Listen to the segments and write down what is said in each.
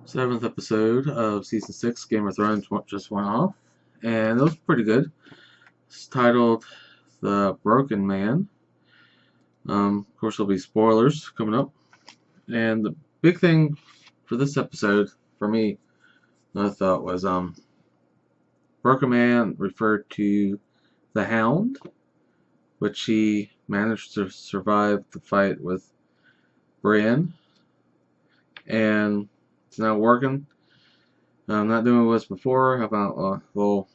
Seventh episode of season 6 Game of Thrones just went off, and it was pretty good. It's titled The Broken Man. Of course, there'll be spoilers coming up. And the big thing for this episode, for me, I thought was Broken Man referred to the Hound, which he managed to survive the fight with Brienne, and it's now working. Not doing what it was before. How about a little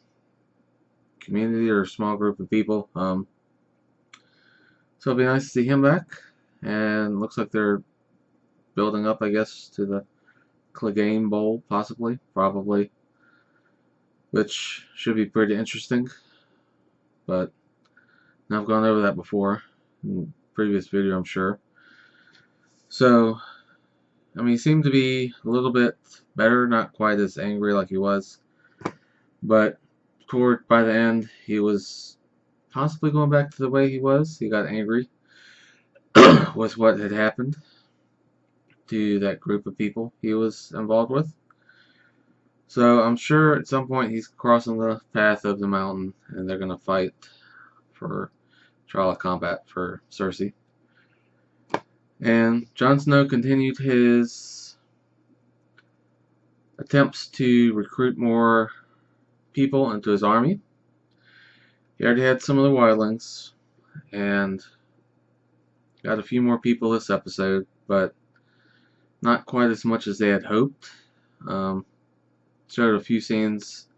community or small group of people? So it'll be nice to see him back. And looks like they're building up, I guess, to the Clegane Bowl, possibly, probably, which should be pretty interesting. But I've gone over that before in a previous video, I'm sure. So, I mean, he seemed to be a little bit better, not quite as angry like he was, but by the end, he was possibly going back to the way he was. He got angry with what had happened to that group of people he was involved with. So I'm sure at some point he's crossing the path of the mountain and they're going to fight for trial of combat for Cersei. And Jon Snow continued his attempts to recruit more people into his army. He already had some of the wildlings and got a few more people this episode, but not quite as much as they had hoped. Showed a few scenes,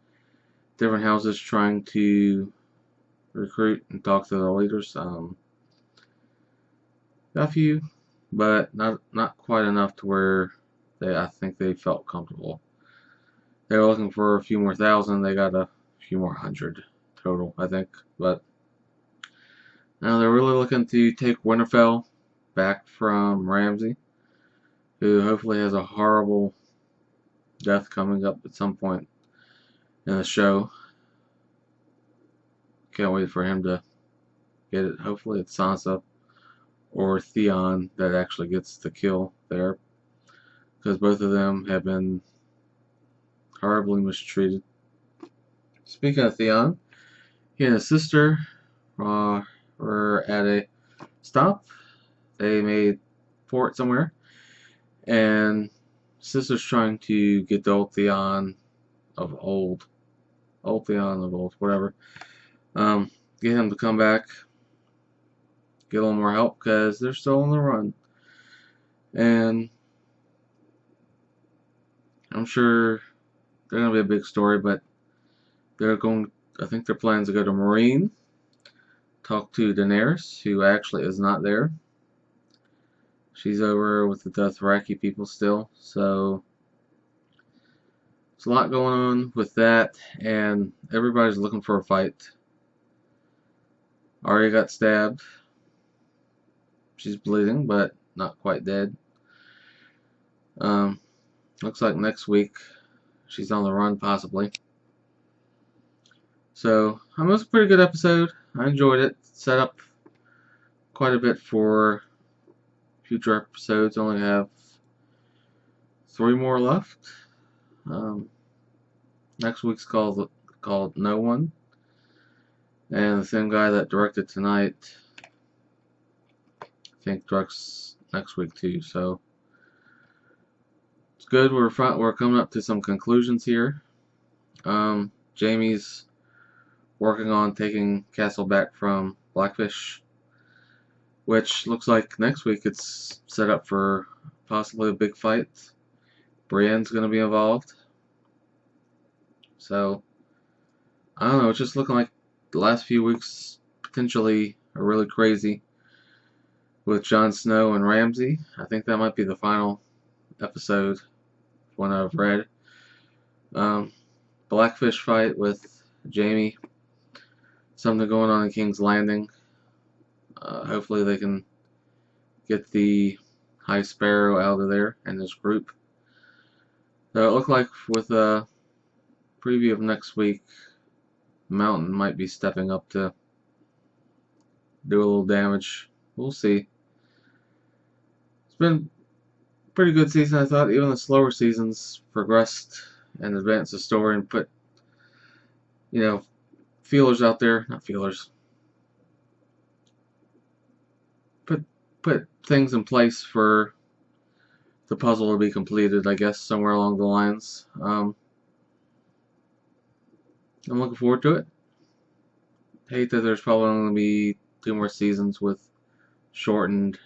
different houses trying to recruit and talk to the leaders. Got a few, but not quite enough to where I think they felt comfortable. They were looking for a few more thousand. They got a few more hundred total, I think. But now they're really looking to take Winterfell back from Ramsay, who hopefully has a horrible death coming up at some point in the show. Can't wait for him to get it. Hopefully it's Sansa or Theon that actually gets the kill there, because both of them have been horribly mistreated. Speaking of Theon, he and his sister were at a stop. They made port somewhere, and sister's trying to get the old Theon of old, whatever, get him to come back, get a little more help, because they're still on the run. And I'm sure they're going to be a big story, but I think their plans to go to Meereen, talk to Daenerys, who actually is not there. She's over with the Dothraki people still, so there's a lot going on with that, and everybody's looking for a fight. Arya got stabbed. She's bleeding, but not quite dead. Looks like next week she's on the run, possibly. So, it was a pretty good episode. I enjoyed it. Set up quite a bit for future episodes. Only have 3 more left. Next week's called No One, and the same guy that directed tonight, I think, directs next week too. So it's good. We're coming up to some conclusions here. Jaime's working on taking Castle back from Blackfish, which looks like next week it's set up for possibly a big fight. Brienne's going to be involved. So, I don't know, it's just looking like the last few weeks potentially are really crazy with Jon Snow and Ramsay. I think that might be the final episode one I've read. Blackfish fight with Jaime. Something going on in King's Landing. Hopefully they can get the High Sparrow out of there and his group. So it looked like with a preview of next week, Mountain might be stepping up to do a little damage. We'll see. It's been pretty good season, I thought. Even the slower seasons progressed and advanced the story and put, feelers out there. Not feelers. Put things in place for the puzzle to be completed, I guess, somewhere along the lines. I'm looking forward to it. Hate that there's probably only going to be 2 more seasons with shortened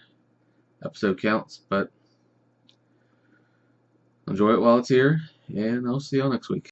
episode counts, but enjoy it while it's here, and I'll see y'all next week.